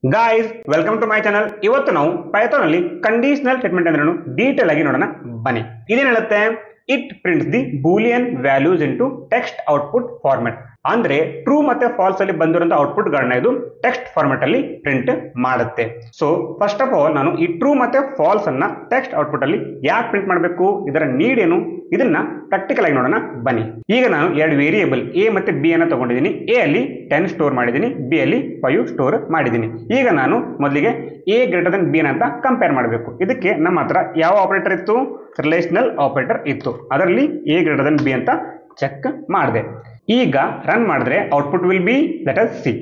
Guys welcome to my channel. ಇವತ್ತು ನಾವು Python ಅಲ್ಲಿ ಕಂಡೀಷನಲ್ ಸ್ಟೇಟ್ಮೆಂಟ್ ಅಂದ್ರೆ ಡೀಟೇಲ್ ಆಗಿ ನೋಡೋಣ ಬನ್ನಿ. ಇದೇನು ಹೇಳುತ್ತೆ? It prints the Boolean values into text output format. ಅಂದ್ರೆ ಟ್ರೂ ಮತ್ತೆ ಫಾಲ್ಸ್ ಅಲ್ಲಿ ಬಂದಿರುವಂತಹ ಔಟ್ಪುಟ್ ಗಳನ್ನ ಇದು ಟೆಕ್ಸ್ಟ್ ಫಾರ್ಮೆಟ್ ಅಲ್ಲಿ ಪ್ರಿಂಟ್ ಮಾಡುತ್ತೆ. ಸೊ ಫಸ್ಟ್ ಆಫ್ ಆಲ್ ನಾನು ಈ ಟ್ರೂ ಮತ್ತೆ ಫಾಲ್ಸ್ ಅನ್ನ ಟೆಕ್ಸ್ಟ್ ಔಟ್ಪುಟ್ ಅಲ್ಲಿ ಯಾಕೆ ಪ್ರಿಂಟ್ ಮಾಡಬೇಕು, ಇದರ ನೀಡ್ ಏನು, ಇದನ್ನ ಪ್ರಾಕ್ಟಿಕಲ್ ಆಗಿ ನೋಡೋಣ ಬನ್ನಿ. ಈಗ ನಾನು ಎರಡು ವೇರಿಯೇಬಲ್ ಎ ಮತ್ತೆ ಬಿ ಅನ್ನ ತಗೊಂಡಿದ್ದೀನಿ. ಎ ಅಲ್ಲಿ 10 ಸ್ಟೋರ್ ಮಾಡಿದ್ದೀನಿ, ಬಿ ಅಲ್ಲಿ 5 ಸ್ಟೋರ್ ಮಾಡಿದ್ದೀನಿ. ಈಗ ನಾನು ಮೊದಲಿಗೆ ಎ ಗ್ರೇಟರ್ ದನ್ ಬಿ ಅಂತ ಕಂಪೇರ್ ಮಾಡಬೇಕು. ಇದಕ್ಕೆ ನಮ್ಮ ಹತ್ರ ಯಾವ ಆಪರೇಟರ್ ಇತ್ತು? ರಿಲೇಷನಲ್ ಆಪರೇಟರ್ ಇತ್ತು. ಅದರಲ್ಲಿ ಎ ಗ್ರೇಟರ್ ದನ್ ಬಿ ಅಂತ ಚೆಕ್ ಮಾಡಿದೆ. ಈಗ ರನ್ ಮಾಡಿದ್ರೆ output will be let us see.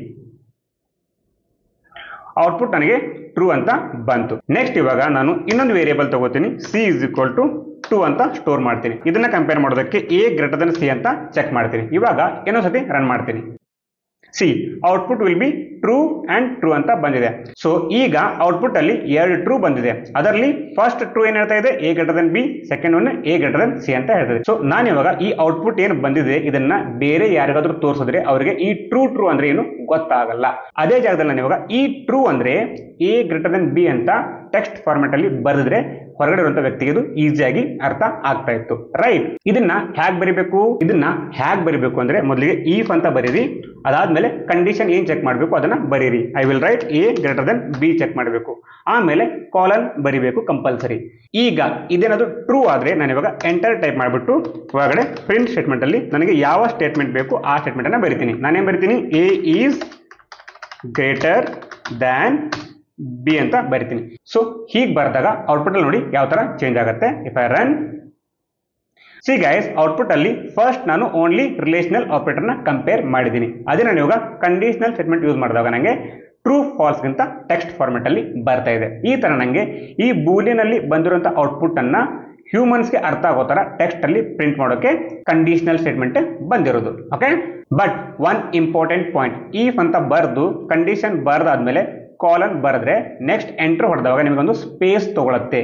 Output ನನಗೆ ಟ್ರೂ ಅಂತ ಬಂತು. ನೆಕ್ಸ್ಟ್ ಇವಾಗ ನಾನು ಇನ್ನೊಂದು ವೇರಿಯೇಬಲ್ ತಗೋತೀನಿ, ಸಿ ಇಸ್ ಈಕ್ವಲ್ ಟು 2 ಅಂತ ಸ್ಟೋರ್ ಮಾಡ್ತೀನಿ. ಇದನ್ನ ಕಂಪೇರ್ ಮಾಡೋದಕ್ಕೆ ಎ ಗ್ರೇಟರ್ ದನ್ ಸಿ ಅಂತ ಚೆಕ್ ಮಾಡ್ತೀನಿ. ಇವಾಗ ಇನ್ನೊಂದ್ಸತಿ ರನ್ ಮಾಡ್ತೀನಿ. C output will be true and true ಅಂತ ಬಂದಿದೆ. ಸೊ ಈಗ ಔಟ್ಪುಟ್ ಅಲ್ಲಿ ಎರಡು ಟ್ರೂ ಬಂದಿದೆ. ಅದರಲ್ಲಿ ಫಸ್ಟ್ ಟ್ರೂ ಏನ್ ಹೇಳ್ತಾ ಇದೆ? A greater than B. Second one A greater Dhan C ಅಂತ ಹೇಳ್ತದೆ. ಸೊ ನಾನು ಇವಾಗ ಈ ಔಟ್ಪುಟ್ ಏನು ಬಂದಿದೆ ಇದನ್ನ ಬೇರೆ ಯಾರಿಗಾದ್ರೂ ತೋರಿಸಿದ್ರೆ ಅವರಿಗೆ ಈ ಟ್ರೂ ಅಂದ್ರೆ ಏನು ಗೊತ್ತಾಗಲ್ಲ. ಅದೇ ಜಾಗದಲ್ಲಿ ನಾನು ಇವಾಗ ಈ ಟ್ರೂ ಅಂದ್ರೆ ಎ ಗ್ರೇಟರ್ ದನ್ ಬಿ ಅಂತ ಟೆಕ್ಸ್ಟ್ ಫಾರ್ಮೆಟ್ ಅಲ್ಲಿ ಬರೆದಿದ್ರೆ ಹೊರಗಡೆ ಇರುವಂತ ವ್ಯಕ್ತಿಗೆ ಇದು ಈಸಿಯಾಗಿ ಅರ್ಥ ಆಗ್ತಾ ಇತ್ತು, ರೈಟ್? ಇದನ್ನ ಹ್ಯಾಗ್ ಬರಿಬೇಕು ಅಂದ್ರೆ ಮೊದಲಿಗೆ ಈಫ್ ಅಂತ ಬರೀರಿ. ಅದಾದ್ಮೇಲೆ ಕಂಡೀಷನ್ ಏನ್ ಚೆಕ್ ಮಾಡಬೇಕು ಅದನ್ನ ಬರೀರಿ. I will write A greater than B check ಮಾಡಬೇಕು. ಆಮೇಲೆ ಕಾಲನ್ ಬರಿಬೇಕು ಕಂಪಲ್ಸರಿ. ಈಗ ಇದೇನಾದ್ರು ಟ್ರೂ ಆದ್ರೆ ನಾನು ಇವಾಗ ಎಂಟರ್ ಟೈಪ್ ಮಾಡಿಬಿಟ್ಟು ಒಳಗಡೆ ಪ್ರಿಂಟ್ ಸ್ಟೇಟ್ಮೆಂಟ್ ಅಲ್ಲಿ ನನಗೆ ಯಾವ ಸ್ಟೇಟ್ಮೆಂಟ್ ಬೇಕು ಆ ಸ್ಟೇಟ್ಮೆಂಟ್ ಅನ್ನ ಬರಿತೀನಿ. ನಾನೇನ್ ಬರಿತೀನಿ? A is greater than B ಅಂತ ಬರಿತೀನಿ. ಸೊ ಹೀಗೆ ಬರೆದಾಗ ಔಟ್ಪುಟ್ ಅಲ್ಲಿ ನೋಡಿ ಯಾವ ತರ ಚೇಂಜ್ ಆಗುತ್ತೆ. If I run, C guys, output ಅಲ್ಲಿ ಫಸ್ಟ್ ನಾನು ಓನ್ಲಿ ರಿಲೇಷನಲ್ ಆಪರೇಟರ್ ನ ಕಂಪೇರ್ ಮಾಡಿದ್ದೀನಿ. ಅದೇ ನಾನು ಇವಾಗ ಕಂಡೀಷನಲ್ ಸ್ಟೇಟ್ಮೆಂಟ್ ಯೂಸ್ ಮಾಡಿದಾಗ ನನಗೆ ಟ್ರೂ ಫಾಲ್ಸ್ ಗಿಂತ ಟೆಕ್ಸ್ಟ್ ಫಾರ್ಮೆಟ್ ಅಲ್ಲಿ ಬರ್ತಾ ಇದೆ. ಈ ತರ ನಂಗೆ ಈ ಬೂಲಿಯನ್ ಅಲ್ಲಿ ಬಂದಿರುವಂತಹ ಔಟ್ಪುಟ್ ಅನ್ನ ಹ್ಯೂಮನ್ಸ್ಗೆ ಅರ್ಥ ಆಗೋ ತರ ಟೆಕ್ಸ್ಟ್ ಅಲ್ಲಿ ಪ್ರಿಂಟ್ ಮಾಡೋಕೆ ಕಂಡೀಷನಲ್ ಸ್ಟೇಟ್ಮೆಂಟ್ ಬಂದಿರೋದು. Okay, but one important point, if ಅಂತ ಬರೆದು ಕಂಡೀಷನ್ ಬರೆದಾದ್ಮೇಲೆ ಕಾಲನ್ ಬರೆದ್ರೆ ನೆಕ್ಸ್ಟ್ ಎಂಟರ್ ಹೊಡೆದವಾಗ ನಿಮಗೊಂದು ಸ್ಪೇಸ್ ತಗೊಳುತ್ತೆ.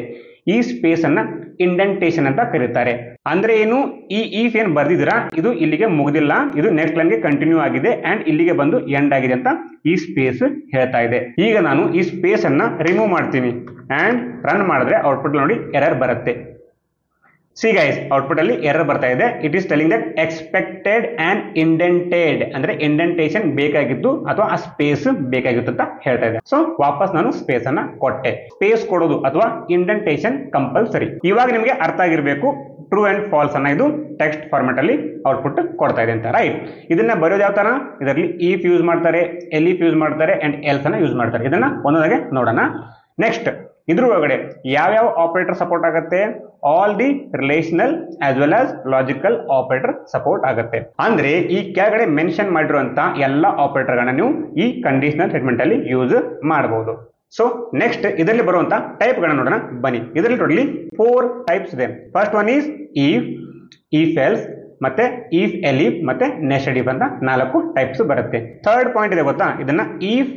ಈ ಸ್ಪೇಸ್ ಅನ್ನ ಇಂಡೆಂಟೇಷನ್ ಅಂತ ಕರೀತಾರೆ. ಅಂದ್ರೆ ಏನು? ಈ ಈಫ್ ಏನ್ ಬರ್ದಿದ್ದೀರಾ ಇದು ಇಲ್ಲಿಗೆ ಮುಗಿದಿಲ್ಲ, ಇದು ನೆಕ್ಸ್ಟ್ ಲೈನ್ಗೆ ಕಂಟಿನ್ಯೂ ಆಗಿದೆ ಅಂಡ್ ಇಲ್ಲಿಗೆ ಬಂದು ಎಂಡ್ ಆಗಿದೆ ಅಂತ ಈ ಸ್ಪೇಸ್ ಹೇಳ್ತಾ ಇದೆ. ಈಗ ನಾನು ಈ ಸ್ಪೇಸ್ ಅನ್ನ ರಿಮೂವ್ ಮಾಡ್ತೀನಿ ಅಂಡ್ ರನ್ ಮಾಡಿದ್ರೆ ಔಟ್ಪುಟ್ ನೋಡಿ ಎರರ್ ಬರುತ್ತೆ. ಸಿ ಗೈಸ್, ಔಟ್ಪುಟ್ ಅಲ್ಲಿ ಎರರ್ ಬರ್ತಾ ಇದೆ. It is telling that expected and indented, ಅಂದ್ರೆ ಇಂಡೆಂಟೇಷನ್ ಬೇಕಾಗಿತ್ತು ಅಥವಾ ಆ ಸ್ಪೇಸ್ ಬೇಕಾಗಿತ್ತು ಅಂತ ಹೇಳ್ತಾ ಇದೆ. ಸೊ ವಾಪಸ್ ನಾನು ಸ್ಪೇಸ್ ಅನ್ನ ಕೊಟ್ಟೆ. ಸ್ಪೇಸ್ ಕೊಡೋದು ಅಥವಾ ಇಂಡೆಂಟೇಷನ್ ಕಂಪಲ್ಸರಿ. ಇವಾಗ ನಿಮಗೆ ಅರ್ಥ ಆಗಿರ್ಬೇಕು ಟ್ರೂ ಅಂಡ್ ಫಾಲ್ಸ್ ಅನ್ನ ಇದು ಟೆಕ್ಸ್ಟ್ ಫಾರ್ಮೆಟ್ ಅಲ್ಲಿ ಔಟ್ಪುಟ್ ಕೊಡ್ತಾ ಇದೆ ಅಂತ, ರೈಟ್? ಇದನ್ನ ಬರೆಯೋದು ಯಾವ ತರ? ಇದರಲ್ಲಿ ಈಫ್ ಯೂಸ್ ಮಾಡ್ತಾರೆ, ಎಲಿಫ್ ಯೂಸ್ ಮಾಡ್ತಾರೆ ಅಂಡ್ ಎಲ್ಸ್ ಅನ್ನ ಯೂಸ್ ಮಾಡ್ತಾರೆ. ಇದನ್ನ ಒಂದೊಂದಾಗೆ ನೋಡೋಣ. ನೆಕ್ಸ್ಟ್ ಇದ್ರ ಒಳಗಡೆ ಯಾವ್ಯಾವ ಆಪರೇಟರ್ ಸಪೋರ್ಟ್ ಆಗುತ್ತೆ? All the relational as well as logical operator support ಆಗುತ್ತೆ. ಅಂದ್ರೆ ಈ ಕೆಳಗಡೆ ಮೆನ್ಷನ್ ಮಾಡಿರುವಂತ ಎಲ್ಲಾ ಆಪರೇಟರ್ ಗಳನ್ನ ನೀವು ಈ ಕಂಡೀಷನಲ್ ಸ್ಟೇಟ್ಮೆಂಟ್ ಅಲ್ಲಿ ಯೂಸ್ ಮಾಡಬಹುದು. ಸೊ ನೆಕ್ಸ್ಟ್ ಇದರಲ್ಲಿ ಬರುವಂತ ಟೈಪ್ ಗಳನ್ನ ನೋಡೋಣ ಬನ್ನಿ. ಇದರಲ್ಲಿ ಟೋಟಲಿ 4 ಟೈಪ್ಸ್ ಇದೆ. First one is if, if else, ಮತ್ತೆ ಈಫ್ ಎಲಿಫ್ ಮತ್ತೆ ನೆಸ್ಟೆಡ್ ಇಫ್ ಅಂತ 4 ಟೈಪ್ಸ್ ಬರುತ್ತೆ. ಥರ್ಡ್ ಪಾಯಿಂಟ್ ಇದೆ ಗೊತ್ತಾ? ಇದನ್ನ ಈಫ್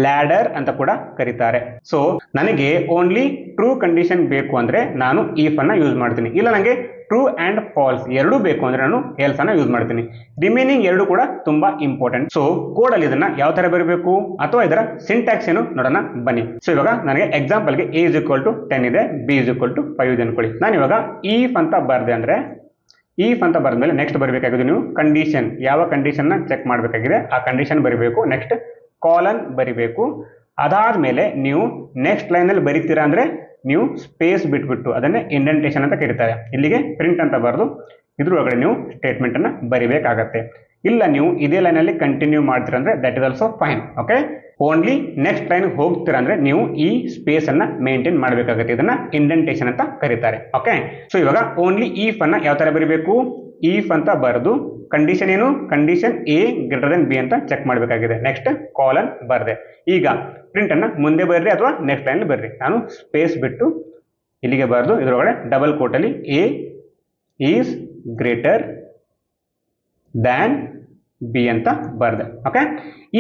ಲ್ಯಾಡರ್ ಅಂತ ಕೂಡ ಕರೀತಾರೆ. ಸೊ ನನಗೆ ಓನ್ಲಿ ಟ್ರೂ ಕಂಡೀಷನ್ ಬೇಕು ಅಂದ್ರೆ ನಾನು ಈಫ್ ಅನ್ನ ಯೂಸ್ ಮಾಡ್ತೀನಿ. ಇಲ್ಲ ನನಗೆ ಟ್ರೂ ಅಂಡ್ ಫಾಲ್ಸ್ ಎರಡೂ ಬೇಕು ಅಂದ್ರೆ ನಾನು ಎಲ್ಸ್ ಅನ್ನ ಯೂಸ್ ಮಾಡ್ತೀನಿ. ರಿಮೈನಿಂಗ್ ಎರಡು ಕೂಡ ತುಂಬಾ ಇಂಪಾರ್ಟೆಂಟ್. ಸೊ ಕೋಡ್ ಅಲ್ಲಿ ಇದನ್ನ ಯಾವ ತರ ಬರಬೇಕು ಅಥವಾ ಇದರ ಸಿಂಟ್ಯಾಕ್ಸ್ ಏನು ನೋಡೋಣ ಬನ್ನಿ. ಸೊ ಇವಾಗ ನನಗೆ ಎಕ್ಸಾಂಪಲ್ ಗೆ a = 10 ಇದೆ, b = 5 ಇದೆ ಅನ್ಕೊಳ್ಳಿ. ನಾನು ಇವಾಗ ಈಫ್ ಅಂತ ಬರ್ದೆ ಅಂದ್ರೆ ಈಫ್ ಅಂತ ಬರೆದ್ಮೇಲೆ ನೆಕ್ಸ್ಟ್ ಬರಬೇಕಾಗಿದೆ ನೀವು ಕಂಡೀಷನ್, ಯಾವ ಕಂಡೀಷನ್ ನ ಚೆಕ್ ಮಾಡಬೇಕಾಗಿದೆ ಆ ಕಂಡೀಷನ್ ಬರೀಬೇಕು. ನೆಕ್ಸ್ಟ್ ಕಾಲನ್ ಬರಿಬೇಕು. ಅದಾದ್ಮೇಲೆ ನೀವು ನೆಕ್ಸ್ಟ್ ಲೈನ್ ಅಲ್ಲಿ ಬರೀತೀರಾ ಅಂದ್ರೆ ನೀವು ಸ್ಪೇಸ್ ಬಿಟ್ಬಿಟ್ಟು ಅದನ್ನೇ ಇಂಡೆಂಟೇಷನ್ ಅಂತ ಕರೀತಾರೆ. ಇಲ್ಲಿಗೆ ಪ್ರಿಂಟ್ ಅಂತ ಬರೆದು ಇದ್ರೊಳಗಡೆ ನೀವು ಸ್ಟೇಟ್ಮೆಂಟ್ ಅನ್ನ ಬರಿಬೇಕಾಗತ್ತೆ. ಇಲ್ಲ ನೀವು ಇದೇ ಲೈನ್ ಅಲ್ಲಿ ಕಂಟಿನ್ಯೂ ಮಾಡ್ತೀರಾ ಅಂದ್ರೆ that is also fine. Okay, only next line ಹೋಗ್ತೀರಾ ಅಂದ್ರೆ ನೀವು ಈ ಸ್ಪೇಸ್ ಅನ್ನ ಮೇಂಟೈನ್ ಮಾಡಬೇಕಾಗುತ್ತೆ. ಇದನ್ನ ಇಂಡೆಂಟೇಷನ್ ಅಂತ ಕರೀತಾರೆ. ಓಕೆ, ಸೊ ಇವಾಗ ಓನ್ಲಿ ಈಫ್ ಅನ್ನ ಯಾವ ತರ ಬರೀಬೇಕು? ಈಫ್ ಅಂತ ಬರೆದು ಕಂಡೀಷನ್ ಏನು? Condition A greater than B ಅಂತ ಚೆಕ್ ಮಾಡಬೇಕಾಗಿದೆ. ನೆಕ್ಸ್ಟ್ ಕಾಲನ್ ಬರ್ದೆ. ಈಗ ಪ್ರಿಂಟ್ ಅನ್ನ ಮುಂದೆ ಬರ್ರಿ ಅಥವಾ ನೆಕ್ಸ್ಟ್ ಲೈನ್ ಬರ್ರಿ. ನಾನು ಸ್ಪೇಸ್ ಬಿಟ್ಟು ಇಲ್ಲಿಗೆ ಬರೆದು ಇದರೊಳಗಡೆ ಡಬಲ್ ಕೋಟ್ ಅಲ್ಲಿ A is greater than B ಅಂತ ಬರ್ದೆ. ಓಕೆ,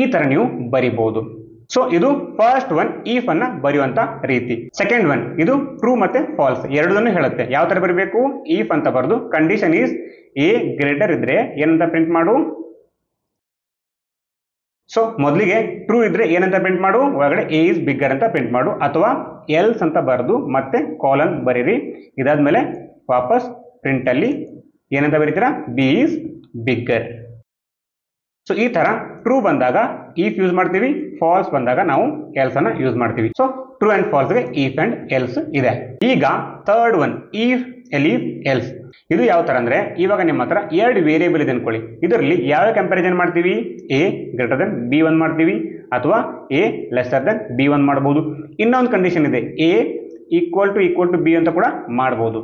ಈ ತರ ನೀವು ಬರಿಬಹುದು. ಸೊ ಇದು ಫಸ್ಟ್ ಒನ್, ಈಫ್ ಅನ್ನ ಬರೆಯುವಂತ ರೀತಿ. ಸೆಕೆಂಡ್ ಒನ್ ಇದು ಟ್ರೂ ಮತ್ತೆ ಫಾಲ್ಸ್ ಎರಡನ್ನೂ ಹೇಳುತ್ತೆ. ಯಾವ ತರ ಬರಬೇಕು? ಈಫ್ ಅಂತ ಬರೆದು ಕಂಡೀಷನ್ ಈಸ್ ಎ ಗ್ರೇಟರ್ ಇದ್ರೆ ಏನಂತ ಪ್ರಿಂಟ್ ಮಾಡು? ಸೊ ಮೊದಲಿಗೆ ಟ್ರೂ ಇದ್ರೆ ಏನಂತ ಪ್ರಿಂಟ್ ಮಾಡು, ಒಳಗಡೆ ಎ ಇಸ್ ಬಿಗ್ಗರ್ ಅಂತ ಪ್ರಿಂಟ್ ಮಾಡು, ಅಥವಾ ಎಲ್ಸ್ ಅಂತ ಬರೆದು ಮತ್ತೆ ಕಾಲನ್ ಬರೀರಿ. ಇದಾದ್ಮೇಲೆ ವಾಪಸ್ ಪ್ರಿಂಟ್ ಅಲ್ಲಿ ಏನಂತ ಬರೀತೀರಾ, ಬಿ ಇಸ್ ಬಿಗ್ಗರ್. ಸೊ ಈ ತರ ಟ್ರೂ ಬಂದಾಗ ಇಫ್ ಯೂಸ್ ಮಾಡ್ತೀವಿ, ಫಾಲ್ಸ್ ಬಂದಾಗ ನಾವು ಎಲ್ಸ್ ಅನ್ನ ಯೂಸ್ ಮಾಡ್ತೀವಿ. ಸೊ ಟ್ರೂ ಅಂಡ್ ಫಾಲ್ಸ್ ಗೆ ಇಫ್ ಅಂಡ್ ಎಲ್ಸ್ ಇದೆ. ಈಗ ಥರ್ಡ್ ಒನ್, ಇಫ್ ಎಲಿಫ್ ಎಲ್ಸ್. ಇದು ಯಾವ ತರ ಅಂದ್ರೆ, ಇವಾಗ ನಿಮ್ಮ ಹತ್ರ ಎರಡು ವೇರಿಯೇಬಲ್ ಇದೆ ಅನ್ಕೊಳ್ಳಿ. ಇದರಲ್ಲಿ ಯಾವ ಕಂಪ್ಯಾರಿಸನ್ ಮಾಡ್ತೀವಿ, A greater than B one ಮಾಡ್ತೀವಿ, ಅಥವಾ A lesser than B one ಮಾಡಬಹುದು. ಇನ್ನೊಂದು ಕಂಡೀಷನ್ ಇದೆ, ಎ ಈಕ್ವಲ್ ಟು ಬಿ ಅಂತ ಕೂಡ ಮಾಡಬಹುದು.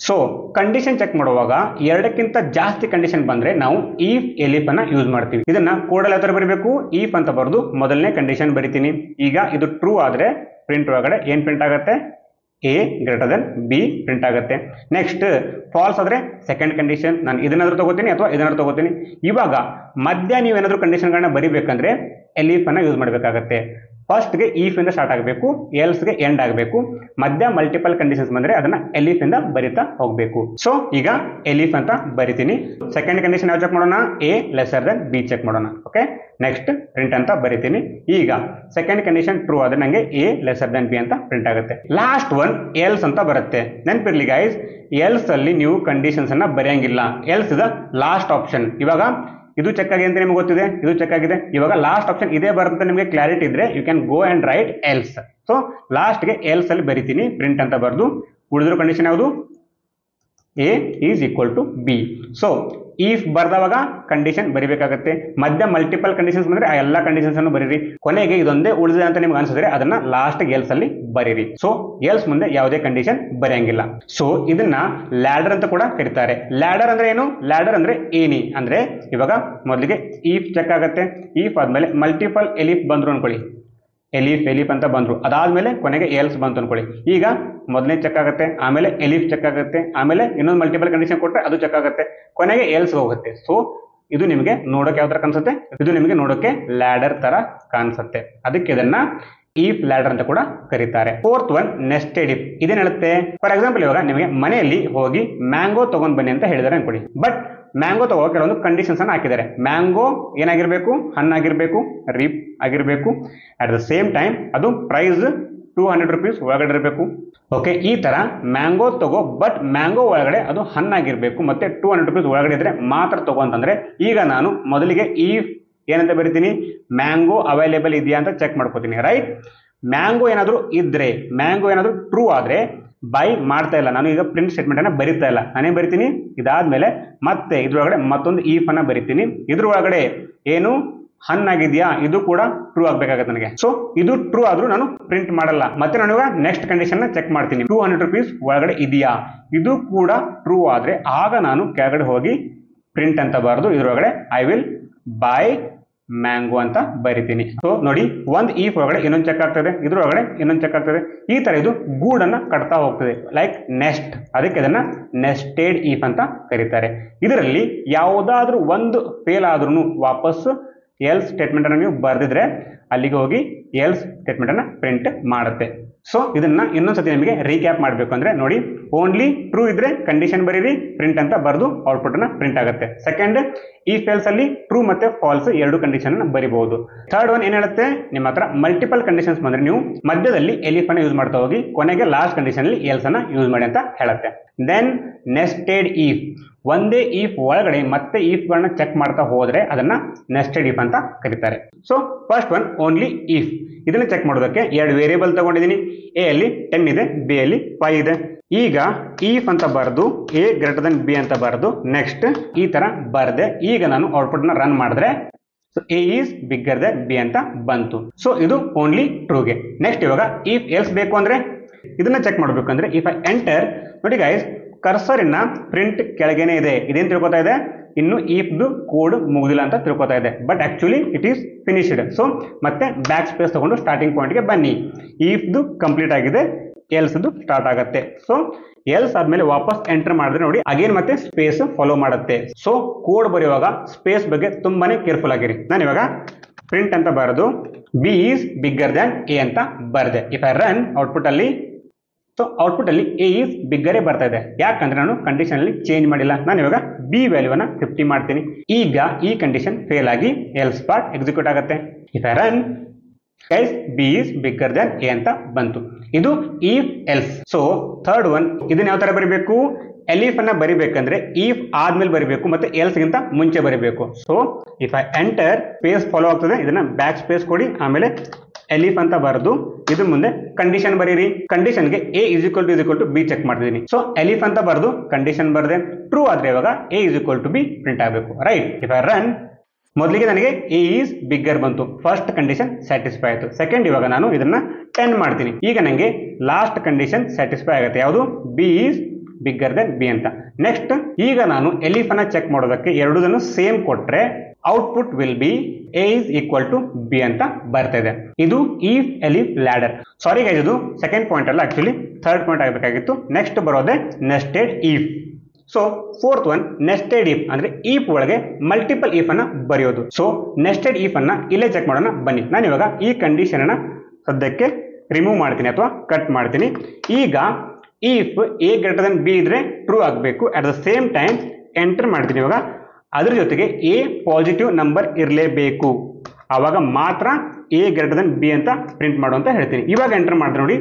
ಸೊ ಕಂಡೀಷನ್ ಚೆಕ್ ಮಾಡುವಾಗ ಎರಡಕ್ಕಿಂತ ಜಾಸ್ತಿ ಕಂಡೀಷನ್ ಬಂದ್ರೆ ನಾವು ಇಫ್ ಎಲಿಫ್ ಅನ್ನ ಯೂಸ್ ಮಾಡ್ತೀವಿ. ಇದನ್ನ ಕೋಡಲ್ಲಿ ಯಾವ ತರ ಬರೀಬೇಕು, ಇಫ್ ಅಂತ ಬರೆದು ಮೊದಲನೇ ಕಂಡೀಷನ್ ಬರಿತೀನಿ. ಈಗ ಇದು ಟ್ರೂ ಆದ್ರೆ ಪ್ರಿಂಟ್ ಒಳಗಡೆ ಏನ್ ಪ್ರಿಂಟ್ ಆಗುತ್ತೆ, A greater than B print ಆಗುತ್ತೆ. ನೆಕ್ಸ್ಟ್ ಫಾಲ್ಸ್ ಆದ್ರೆ ಸೆಕೆಂಡ್ ಕಂಡೀಷನ್, ನಾನು ಇದನ್ನಾದ್ರೂ ತಗೋತೀನಿ ಅಥವಾ ಇದನ್ನಾದ್ರೂ ತಗೋತೀನಿ. ಇವಾಗ ಮಧ್ಯ ನೀವೇನಾದ್ರೂ ಕಂಡೀಷನ್ಗಳನ್ನ ಬರಿಬೇಕಂದ್ರೆ ಎಲಿಫ್ ಅನ್ನ ಯೂಸ್ ಮಾಡಬೇಕಾಗತ್ತೆ. ಫಸ್ಟ್ಗೆ ಈಫ್ ಇಂದ ಸ್ಟಾರ್ಟ್ ಆಗಬೇಕು, ಎಲ್ಸ್ಗೆ ಎಂಡ್ ಆಗಬೇಕು. ಮಧ್ಯ ಮಲ್ಟಿಪಲ್ ಕಂಡೀಷನ್ಸ್ ಬಂದ್ರೆ ಅದನ್ನ ಎಲಿಫ್ ಇಂದ ಬರಿತಾ ಹೋಗಬೇಕು. ಸೊ ಈಗ ಎಲಿಫ್ ಅಂತ ಬರಿತೀನಿ. ಸೆಕೆಂಡ್ ಕಂಡೀಷನ್ ಯಾವ ಚೆಕ್ ಮಾಡೋಣ, A lesser than B check ಮಾಡೋಣ. ಓಕೆ, ನೆಕ್ಸ್ಟ್ ಪ್ರಿಂಟ್ ಅಂತ ಬರಿತೀನಿ. ಈಗ ಸೆಕೆಂಡ್ ಕಂಡೀಷನ್ ಟ್ರೂ ಆದ್ರೆ ನಂಗೆ ಎ ಲೆಸ್ಸರ್ ದನ್ ಬಿ ಅಂತ ಪ್ರಿಂಟ್ ಆಗುತ್ತೆ. ಲಾಸ್ಟ್ ಒನ್ ಎಲ್ಸ್ ಅಂತ ಬರುತ್ತೆ. ನೆನಪಿರ್ಲಿ ಗೈಸ್, ಎಲ್ಸ್ ಅಲ್ಲಿ ನೀವು ಕಂಡೀಷನ್ಸ್ ಅನ್ನ ಬರೆಯಂಗಿಲ್ಲ. Else is the last option. ಇವಾಗ ಇದು ಚೆಕ್ ಆಗಿದೆ ಅಂತ ನಿಮ್ಗೆ ಗೊತ್ತಿದೆ, ಇದು ಚೆಕ್ ಆಗಿದೆ. ಇವಾಗ ಲಾಸ್ಟ್ ಆಪ್ಷನ್ ಇದೇ ಬರುತ್ತೆ ನಿಮಗೆ ಕ್ಲಾರಿಟಿ ಇದ್ರೆ you can go and write else. So ಲಾಸ್ಟ್ಗೆ ಎಲ್ಸ್ ಅಲ್ಲಿ ಬರಿತೀನಿ, ಪ್ರಿಂಟ್ ಅಂತ ಬರೆದು. ಉಳಿದಿರೋ ಕಂಡೀಷನ್ ಯಾವುದು, A is equal to B. So if ಬರ್ದವಾಗ ಕಂಡೀಷನ್ ಬರಿಬೇಕಾಗುತ್ತೆ. ಮಧ್ಯ ಮಲ್ಟಿಪಲ್ ಕಂಡೀಷನ್ಸ್ ಬಂದ್ರೆ ಆ ಎಲ್ಲ ಕಂಡೀಷನ್ಸ್ ಅನ್ನು ಬರೀರಿ. ಕೊನೆಗೆ ಇದೊಂದೇ ಉಳಿದಿದೆ ಅಂತ ನಿಮ್ಗೆ ಅನ್ಸಿದ್ರೆ ಅದನ್ನ ಲಾಸ್ಟ್ ಎಲ್ಸ್ ಅಲ್ಲಿ ಬರೀರಿ. ಸೊ ಎಲ್ಸ್ ಮುಂದೆ ಯಾವುದೇ ಕಂಡೀಷನ್ ಬರೆಯಂಗಿಲ್ಲ. ಸೊ ಇದನ್ನ ಲ್ಯಾಡರ್ ಅಂತ ಕೂಡ ಕರೀತಾರೆ. ಲ್ಯಾಡರ್ ಅಂದ್ರೆ ಏನು, ಲ್ಯಾಡರ್ ಅಂದ್ರೆ ಏನಿ ಅಂದ್ರೆ ಇವಾಗ ಮೊದಲಿಗೆ ಇಫ್ ಚೆಕ್ ಆಗುತ್ತೆ, ಇಫ್ ಆದ್ಮೇಲೆ ಮಲ್ಟಿಪಲ್ ಎಲಿಫ್ ಬಂದ್ರು ಅನ್ಕೊಳ್ಳಿ, ಎಲಿಫ್ ಅಂತ ಬಂದ್ರು, ಅದಾದ್ಮೇಲೆ ಕೊನೆಗೆ ಎಲ್ಸ್ ಬಂತು ಅನ್ಕೊಳ್ಳಿ. ಈಗ ಮೊದಲನೇ ಚೆಕ್ ಆಗುತ್ತೆ, ಆಮೇಲೆ ಎಲಿಫ್ ಚೆಕ್ ಆಗುತ್ತೆ, ಆಮೇಲೆ ಇನ್ನೊಂದು ಮಲ್ಟಿಪಲ್ ಕಂಡೀಷನ್ ಕೊಟ್ಟರೆ ಅದು ಚೆಕ್ ಆಗುತ್ತೆ, ಕೊನೆಗೆ ಎಲ್ಸ್ ಹೋಗುತ್ತೆ. ಸೊ ಇದು ನಿಮಗೆ ನೋಡೋಕೆ ಯಾವ ತರ ಕಾಣಿಸುತ್ತೆ, ಇದು ನಿಮಗೆ ನೋಡೋಕೆ ಲ್ಯಾಡರ್ ತರ ಕಾಣಿಸುತ್ತೆ. ಅದಕ್ಕೆ ಇದನ್ನ ಈಫ್ ಲ್ಯಾಡರ್ ಅಂತ ಕೂಡ ಕರೀತಾರೆ. Fourth one nested if. ಇದೇನ್ ಹೇಳುತ್ತೆ, ಫಾರ್ ಎಕ್ಸಾಂಪಲ್ ಇವಾಗ ನಿಮಗೆ ಮನೆಯಲ್ಲಿ ಹೋಗಿ ಮ್ಯಾಂಗೋ ತಗೊಂಡ್ ಬನ್ನಿ ಅಂತ ಹೇಳಿದಾರೆ ಅನ್ಕೊಳ್ಳಿ. ಬಟ್ ಮ್ಯಾಂಗೋ ತಗೋ ಕೆಲವೊಂದು ಕಂಡೀಷನ್ಸ್ ಅನ್ನು ಹಾಕಿದ್ದಾರೆ. ಮ್ಯಾಂಗೋ ಏನಾಗಿರ್ಬೇಕು, ಹಣ್ಣಾಗಿರ್ಬೇಕು, ರಿಪ್ ಆಗಿರ್ಬೇಕು, ಅಟ್ ದ ಸೇಮ್ ಟೈಮ್ ಅದು ಪ್ರೈಸ್ 200 ರೂಪೀಸ್ ಒಳಗಡೆ ಇರಬೇಕು. ಓಕೆ, ಈ ತರ ಮ್ಯಾಂಗೋ ತಗೋ, ಬಟ್ ಮ್ಯಾಂಗೋ ಒಳಗಡೆ ಅದು ಹಣ್ಣಾಗಿರ್ಬೇಕು ಮತ್ತೆ 200 ರೂಪೀಸ್ ಒಳಗಡೆ ಇದ್ರೆ ಮಾತ್ರ ತಗೋ ಅಂತಂದ್ರೆ, ಈಗ ನಾನು ಮೊದಲಿಗೆ ಈ ಏನಂತ ಬರಿತೀನಿ, ಮ್ಯಾಂಗೋ ಅವೈಲೇಬಲ್ ಇದೆಯಾ ಅಂತ ಚೆಕ್ ಮಾಡ್ಕೋತೀನಿ. ರೈಟ್, ಮ್ಯಾಂಗೋ ಏನಾದರೂ ಇದ್ರೆ, ಮ್ಯಾಂಗೋ ಏನಾದರೂ ಟ್ರೂ ಆದ್ರೆ ಬೈ ಮಾಡ್ತಾ ಇಲ್ಲ, ನಾನು ಈಗ ಪ್ರಿಂಟ್ ಸ್ಟೇಟ್ಮೆಂಟ್ ಅನ್ನ ಬರಿತಾ ಇಲ್ಲ. ನಾನೇ ಬರಿತೀನಿ, ಇದಾದ್ಮೇಲೆ ಮತ್ತೆ ಇದ್ರೊಳಗಡೆ ಮತ್ತೊಂದು ಈಫ್ ಅನ್ನ ಬರಿತೀನಿ. ಇದ್ರೊಳಗಡೆ ಏನು ಹಣ್ಣಾಗಿದೆಯಾ, ಇದು ಕೂಡ ಟ್ರೂ ಆಗ್ಬೇಕಾಗತ್ತೆ ನನಗೆ. ಸೊ ಇದು ಟ್ರೂ ಆದ್ರೂ ನಾನು ಪ್ರಿಂಟ್ ಮಾಡಲ್ಲ. ಮತ್ತೆ ನಾನು ಇವಾಗ ನೆಕ್ಸ್ಟ್ ಕಂಡೀಷನ್ ಚೆಕ್ ಮಾಡ್ತೀನಿ, 200 ರೂಪೀಸ್ ಒಳಗಡೆ ಇದೆಯಾ, ಇದು ಕೂಡ ಟ್ರೂ ಆದ್ರೆ ಆಗ ನಾನು ಕೆಳಗಡೆ ಹೋಗಿ ಪ್ರಿಂಟ್ ಅಂತ ಬರೆದು ಇದ್ರೊಳಗಡೆ ಐ ವಿಲ್ ಬೈ ಮ್ಯಾಂಗೋ ಅಂತ ಬರಿತೀನಿ. ಸೊ ನೋಡಿ, ಒಂದು ಈಫ್ ಒಳಗಡೆ ಇನ್ನೊಂದು ಚೆಕ್ ಆಗ್ತದೆ, ಇದ್ರೊಳಗಡೆ ಇನ್ನೊಂದು ಚೆಕ್ ಆಗ್ತದೆ. ಈ ತರ ಇದು ಗೂಡನ್ನ ಕಟ್ತಾ ಹೋಗ್ತದೆ, ಲೈಕ್ ನೆಸ್ಟ್. ಅದಕ್ಕೆ ಇದನ್ನ ನೆಸ್ಟೆಡ್ ಈಫ್ ಅಂತ ಕರೀತಾರೆ. ಇದರಲ್ಲಿ ಯಾವುದಾದ್ರೂ ಒಂದು ಫೇಲ್ ಆದ್ರೂ ವಾಪಸ್ ಎಲ್ಸ್ ಸ್ಟೇಟ್ಮೆಂಟ್ ಅನ್ನು ನೀವು ಬರೆದಿದ್ರೆ ಅಲ್ಲಿಗೆ ಹೋಗಿ ಎಲ್ಸ್ ಸ್ಟೇಟ್ಮೆಂಟ್ ಅನ್ನ ಪ್ರಿಂಟ್ ಮಾಡುತ್ತೆ. ಸೊ ಇದನ್ನ ಇನ್ನೊಂದ್ಸತಿ ನಿಮಗೆ ರೀಕ್ಯಾಪ್ ಮಾಡಬೇಕು ಅಂದ್ರೆ ನೋಡಿ, ಓನ್ಲಿ ಟ್ರೂ ಇದ್ರೆ ಕಂಡೀಷನ್ ಬರೀರಿ, ಪ್ರಿಂಟ್ ಅಂತ ಬರೆದು ಔಟ್ಪುಟ್ ಅನ್ನ ಪ್ರಿಂಟ್ ಆಗುತ್ತೆ. ಸೆಕೆಂಡ್, ಈ ಫೇಲ್ಸ್ ಅಲ್ಲಿ ಟ್ರೂ ಮತ್ತೆ ಫಾಲ್ಸ್ ಎರಡು ಕಂಡೀಷನ್ ಅನ್ನ ಬರಿಬಹುದು. ಥರ್ಡ್ ಒನ್ ಏನ್ ಹೇಳುತ್ತೆ, ನಿಮ್ಮ ಹತ್ರ ಮಲ್ಟಿಪಲ್ ಕಂಡೀಷನ್ಸ್ ಬಂದ್ರೆ ನೀವು ಮಧ್ಯದಲ್ಲಿ ಎಲಿಫ್ ಅನ್ನ ಯೂಸ್ ಮಾಡ್ತಾ ಹೋಗಿ ಕೊನೆಗೆ ಲಾಸ್ಟ್ ಕಂಡೀಷನ್ ಅಲ್ಲಿ ಎಲ್ಸ್ ಅನ್ನ ಯೂಸ್ ಮಾಡಿ ಅಂತ ಹೇಳುತ್ತೆ. ದೆನ್ ನೆಸ್ಟೆಡ್ ಈಫ್, ಒಂದೇ ಈಫ್ ಒಳಗಡೆ ಮತ್ತೆ ಈಫ್ ಗಳನ್ನ ಚೆಕ್ ಮಾಡ್ತಾ ಹೋದ್ರೆ ಅದನ್ನ ನೆಸ್ಟೆಡ್ ಈಫ್ ಅಂತ ಕರೀತಾರೆ. So first one only if, ಇದನ್ನ ಚೆಕ್ ಮಾಡೋದಕ್ಕೆ ಎರಡು ವೇರಿಯೇಬಲ್ ತಗೊಂಡಿದ್ದೀನಿ. ಎ ಅಲ್ಲಿ 10 ಇದೆ, ಬಿ ಅಲ್ಲಿ 5 ಇದೆ. ಈಗ ಈಫ್ ಅಂತ ಬರೆದು ಎ ಗ್ರೇಟರ್ ದನ್ ಬಿ ಅಂತ ಬರೆದು ನೆಕ್ಸ್ಟ್ ಈ ತರ ಬರ್ದೆ. ಈಗ ನಾನು ಔಟ್ಪುಟ್ ನ ರನ್ ಮಾಡಿದ್ರೆ A is bigger Dhan B ಅಂತ ಬಂತು. ಸೊ ಇದು ಓನ್ಲಿ ಟ್ರೂಗೆ. ನೆಕ್ಸ್ಟ್ ಇವಾಗ ಇಫ್ ಎಲ್ಸ್ ಬೇಕು ಅಂದ್ರೆ ಇದನ್ನ ಚೆಕ್ ಮಾಡ್ಬೇಕಂದ್ರೆ ಇಫ್ ಐ ಎಂಟರ್, ನೋಡಿ ಗೈಸ್ ಕರ್ಸರ್ ಇನ್ನ ಪ್ರಿಂಟ್ ಕೆಳಗೇನೆ ಇದೆ. ಇದೇನ್ ತಿಳ್ಕೊತಾ ಇದೆ, ಇನ್ನು ಈಫ್ದು ಕೋಡ್ ಮುಗಿದಿಲ್ಲ ಅಂತ ತಿಳ್ಕೊತಾ ಇದೆ, but actually it is finished. So ಮತ್ತೆ ಬ್ಯಾಕ್ ಸ್ಪೇಸ್ ತಗೊಂಡು ಸ್ಟಾರ್ಟಿಂಗ್ ಪಾಯಿಂಟ್ಗೆ ಬನ್ನಿ. ಈಫ್ದು ಕಂಪ್ಲೀಟ್ ಆಗಿದೆ, ಎಲ್ಸ್ದು ಸ್ಟಾರ್ಟ್ ಆಗುತ್ತೆ. ಸೊ ಎಲ್ಸ್ ಆದ್ಮೇಲೆ ವಾಪಸ್ ಎಂಟರ್ ಮಾಡಿದ್ರೆ ನೋಡಿ ಅಗೇನ್ ಮತ್ತೆ ಸ್ಪೇಸ್ ಫಾಲೋ ಮಾಡುತ್ತೆ. ಸೊ ಕೋಡ್ ಬರೆಯುವಾಗ ಸ್ಪೇಸ್ ಬಗ್ಗೆ ತುಂಬಾನೇ ಕೇರ್ಫುಲ್ ಆಗಿರಿ. ನಾನು ಇವಾಗ ಪ್ರಿಂಟ್ ಅಂತ ಬರೆದು B is bigger than A ಅಂತ ಬರೆದೆ. ಇಫ್ ಐ ರನ್ ಔಟ್ಪುಟ್ ಅಲ್ಲಿ ಸೊ ಔಟ್ಪುಟ್ ಅಲ್ಲಿ ಎ ಈಸ್ ಬಿಗ್ಗರೇ ಬರ್ತಾ ಇದೆ, ಯಾಕಂದ್ರೆ ನಾನು ಕಂಡೀಷನ್ ಅಲ್ಲಿ ಚೇಂಜ್ ಮಾಡಿಲ್ಲ. ನಾನು ಇವಾಗ ಬಿ ವ್ಯಾಲ್ಯೂನ 50 ಮಾಡ್ತೀನಿ. ಈಗ ಈ ಕಂಡೀಷನ್ ಫೇಲ್ ಆಗಿ ಎಲ್ಸ್ ಪಾರ್ಟ್ ಎಕ್ಸಿಕ್ಯೂಟ್ ಆಗುತ್ತೆ. If I run guys B is bigger Dhan A ಅಂತ ಬಂತು. ಇದು if else. So third one ಇದನ್ನ ಯಾವ ತರ ಬರೀಬೇಕು, ಎಲಿಫ್ ಅನ್ನ ಬರಿಬೇಕಂದ್ರೆ ಇಫ್ ಆದ್ಮೇಲೆ ಬರಿಬೇಕು ಮತ್ತೆ ಎಲ್ಸ್ ಗಿಂತ ಮುಂಚೆ ಬರಿಬೇಕು. So if I enter space follow ಆಗ್ತದೆ, ಇದನ್ನ ಬ್ಯಾಕ್ ಸ್ಪೇಸ್ ಕೊಡಿ, ಆಮೇಲೆ ಎಲಿಫ್ ಅಂತ ಬರೆದು ಇದ್ರ ಮುಂದೆ ಕಂಡೀಷನ್ ಬರೀರಿ. ಕಂಡೀಷನ್ಗೆ A is equal to B check ಮಾಡ್ತಿದ್ದೀನಿ. ಸೊ ಎಲಿಫ್ ಅಂತ ಬರೆದು ಕಂಡೀಷನ್ ಬರದೆ ಟ್ರೂ ಆದ್ರೆ ಇವಾಗ A is equal to B print ಆಗಬೇಕು, ರೈಟ್. ಇಫ್ ಐ ರನ್ ಮೊದಲಿಗೆ ನನಗೆ ಎ ಈಸ್ ಬಿಗ್ಗರ್ ಬಂತು, ಫಸ್ಟ್ ಕಂಡೀಷನ್ ಸ್ಯಾಟಿಸ್ಫೈ ಆಯಿತು. ಸೆಕೆಂಡ್ ಇವಾಗ ನಾನು ಇದನ್ನ 10 ಮಾಡ್ತೀನಿ. ಈಗ ನನಗೆ ಲಾಸ್ಟ್ ಕಂಡೀಷನ್ ಸ್ಯಾಟಿಸ್ಫೈ ಆಗುತ್ತೆ, ಯಾವುದು B is bigger than B ಅಂತ. ನೆಕ್ಸ್ಟ್ ಈಗ ನಾನು ಎಲಿಫ್ ಅನ್ನ ಚೆಕ್ ಮಾಡೋದಕ್ಕೆ ಎರಡೂ ಸೇಮ್ ಕೊಟ್ರೆ output will be A is equal to B ಅಂತ ಬರ್ತಾ ಇದೆ. ಇದು if elif ladder. Sorry guys, ಇದು ಸೆಕೆಂಡ್ ಪಾಯಿಂಟ್ ಅಲ್ಲ, ಆಕ್ಚುಲಿ ಥರ್ಡ್ ಪಾಯಿಂಟ್ ಆಗಬೇಕಾಗಿತ್ತು. ನೆಕ್ಸ್ಟ್ ಬರೋದೆ nested if. So fourth one nested if ಅಂದ್ರೆ ಇಫ್ ಒಳಗೆ ಮಲ್ಟಿಪಲ್ ಇಫ್ ಅನ್ನ ಬರೆಯೋದು. ಸೊ ನೆಸ್ಟೆಡ್ ಇಫ್ ಅನ್ನ ಇಲ್ಲೇ ಚೆಕ್ ಮಾಡೋಣ ಬನ್ನಿ. ನಾನು ಇವಾಗ ಈ ಕಂಡೀಷನ್ ಅನ್ನ ಸದ್ಯಕ್ಕೆ ರಿಮೂವ್ ಮಾಡ್ತೀನಿ ಅಥವಾ ಕಟ್ ಮಾಡ್ತೀನಿ. ಈಗ if A greater than B ಇದ್ರೆ ಟ್ರೂ ಆಗಬೇಕು. At the same time enter ಮಾಡ್ತೀನಿ. ಇವಾಗ ಅದ್ರ ಜೊತೆಗೆ ಎ ಪಾಸಿಟಿವ್ ನಂಬರ್ ಇರಲೇಬೇಕು, ಆವಾಗ ಮಾತ್ರ ಎ ಗ್ರೇಟರ್ ದನ್ ಬಿ ಅಂತ ಪ್ರಿಂಟ್ ಮಾಡು ಅಂತ ಹೇಳ್ತೀನಿ. ಇವಾಗ ಎಂಟರ್ ಮಾಡಿದ್ರೆ ನೋಡಿ,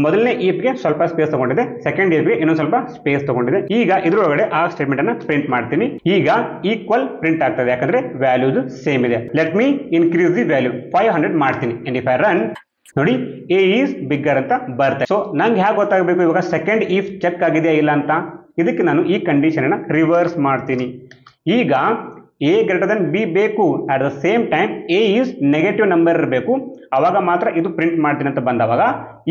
ಮೊದಲನೇ ಇಫ್ಗೆ ಸ್ವಲ್ಪ ಸ್ಪೇಸ್ ತಗೊಂಡಿದೆ, ಸೆಕೆಂಡ್ ಇಫ್ಗೆ ಇನ್ನೊಂದು ಸ್ವಲ್ಪ ಸ್ಪೇಸ್ ತಗೊಂಡಿದೆ. ಈಗ ಇದ್ರೊಳಗಡೆ ಆ ಸ್ಟೇಟ್ಮೆಂಟ್ ಅನ್ನ ಪ್ರಿಂಟ್ ಮಾಡ್ತೀನಿ. ಈಗ ಈಕ್ವಲ್ ಪ್ರಿಂಟ್ ಆಗ್ತದೆ, ಯಾಕಂದ್ರೆ ವ್ಯಾಲ್ಯೂಸ್ ಸೇಮ್ ಇದೆ. Let me increase the value 500 ಮಾಡ್ತೀನಿ. ಅಂಡ್ ಇಫ್ ಐ ರನ್ ನೋಡಿ ಎ ಈಸ್ ಬಿಗ್ಗರ್ ಅಂತ ಬರ್ತದೆ. ಸೊ ನಂಗೆ ಹೇಗೆ ಗೊತ್ತಾಗಬೇಕು ಇವಾಗ ಸೆಕೆಂಡ್ ಇಫ್ ಚೆಕ್ ಆಗಿದೆಯಾ ಇಲ್ಲ ಅಂತ? ಇದಕ್ಕೆ ನಾನು ಈ ಕಂಡೀಷನ್ ಅನ್ನ ರಿವರ್ಸ್ ಮಾಡ್ತೀನಿ. ಈಗ ಎ ಗ್ರೇಟರ್ ದನ್ ಬಿ ಬೇಕು, at the same time A is negative number ಇರಬೇಕು, ಅವಾಗ ಮಾತ್ರ ಇದು ಪ್ರಿಂಟ್ ಮಾಡ್ತೀನಿ ಅಂತ ಬಂದವಾಗ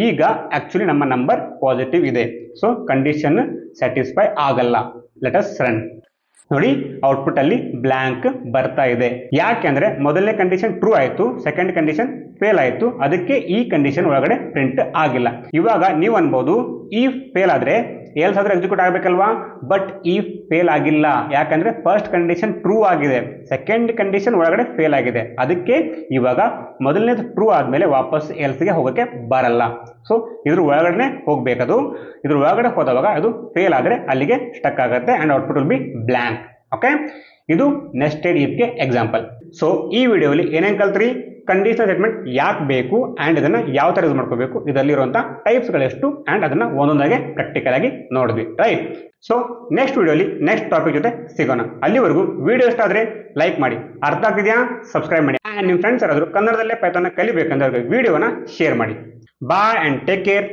ಈಗ ಆಕ್ಚುಲಿ ನಮ್ಮ ನಂಬರ್ ಪಾಸಿಟಿವ್ ಇದೆ. ಸೊ ಕಂಡೀಷನ್ ಸ್ಯಾಟಿಸ್ಫೈ ಆಗಲ್ಲ. Let us run. ನೋಡಿ ಔಟ್ಪುಟ್ ಅಲ್ಲಿ ಬ್ಲಾಂಕ್ ಬರ್ತಾ ಇದೆ, ಯಾಕೆಂದ್ರೆ ಮೊದಲನೇ ಕಂಡೀಷನ್ ಟ್ರೂ ಆಯ್ತು, ಸೆಕೆಂಡ್ ಕಂಡೀಷನ್ ಫೇಲ್ ಆಯ್ತು, ಅದಕ್ಕೆ ಈ ಕಂಡೀಷನ್ ಒಳಗಡೆ ಪ್ರಿಂಟ್ ಆಗಿಲ್ಲ. ಇವಾಗ ನೀವು ಅನ್ಬೋದು ಇಫ್ ಫೇಲ್ ಆದ್ರೆ ಎಲ್ಸ್ ಆದ್ರೆ ಎಕ್ಸಿಕ್ಯೂಟ್ ಆಗಬೇಕಲ್ವಾ, ಬಟ್ ಇಫ್ ಫೇಲ್ ಆಗಿಲ್ಲ, ಯಾಕಂದ್ರೆ ಫಸ್ಟ್ ಕಂಡೀಷನ್ ಟ್ರೂ ಆಗಿದೆ, ಸೆಕೆಂಡ್ ಕಂಡೀಷನ್ ಒಳಗಡೆ ಫೇಲ್ ಆಗಿದೆ. ಅದಕ್ಕೆ ಇವಾಗ ಮೊದಲನೇದು ಟ್ರೂ ಆದ್ಮೇಲೆ ವಾಪಸ್ ಎಲ್ಸ್ಗೆ ಹೋಗಕ್ಕೆ ಬರಲ್ಲ. ಸೊ ಇದ್ರ ಒಳಗಡೆ ಹೋಗ್ಬೇಕದು. ಇದ್ರ ಒಳಗಡೆ ಹೋದವಾಗ ಅದು ಫೇಲ್ ಆದ್ರೆ ಅಲ್ಲಿಗೆ ಸ್ಟಕ್ ಆಗುತ್ತೆ and output will be blank. Okay, ಇದು ನೆಸ್ಟೆಡ್ ಇಫ್ಗೆ ಎಕ್ಸಾಂಪಲ್. ಸೊ ಈ ವಿಡಿಯೋಲಿ ಏನೇನು ಕಲ್ತ್ರಿ, ಕಂಡೀಷನಲ್ ಸ್ಟೇಟ್ಮೆಂಟ್ ಯಾಕೆ ಬೇಕು ಅಂಡ್ ಇದನ್ನ ಯಾವ ತರ ಯೂಸ್ ಮಾಡ್ಕೋಬೇಕು, ಇದರಲ್ಲಿರುವಂತಹ ಟೈಪ್ಸ್ ಗಳೆಷ್ಟು ಅಂಡ್ ಅದನ್ನ ಒಂದೊಂದಾಗೆ ಪ್ರಾಕ್ಟಿಕಲ್ ಆಗಿ ನೋಡಿದ್ವಿ, ರೈಟ್. ಸೊ ನೆಕ್ಸ್ಟ್ ವಿಡಿಯೋಲಿ ನೆಕ್ಸ್ಟ್ ಟಾಪಿಕ್ ಜೊತೆ ಸಿಗೋಣ. ಅಲ್ಲಿವರೆಗೂ ವಿಡಿಯೋ ಇಷ್ಟ ಆದ್ರೆ ಲೈಕ್ ಮಾಡಿ, ಅರ್ಥ ಆಗ್ತಿದ್ಯಾ ಸಬ್ಸ್ಕ್ರೈಬ್ ಮಾಡಿ, ಅಂಡ್ ನಿಮ್ಮ ಫ್ರೆಂಡ್ಸ್ ಯಾರಾದರೂ ಕನ್ನಡದಲ್ಲೇ ಪೈಥಾನ್ ಕಲಿಬೇಕಂದ್ರೆ ವಿಡಿಯೋನ ಶೇರ್ ಮಾಡಿ. ಬಾಯ್ ಅಂಡ್ ಟೇಕ್ ಕೇರ್.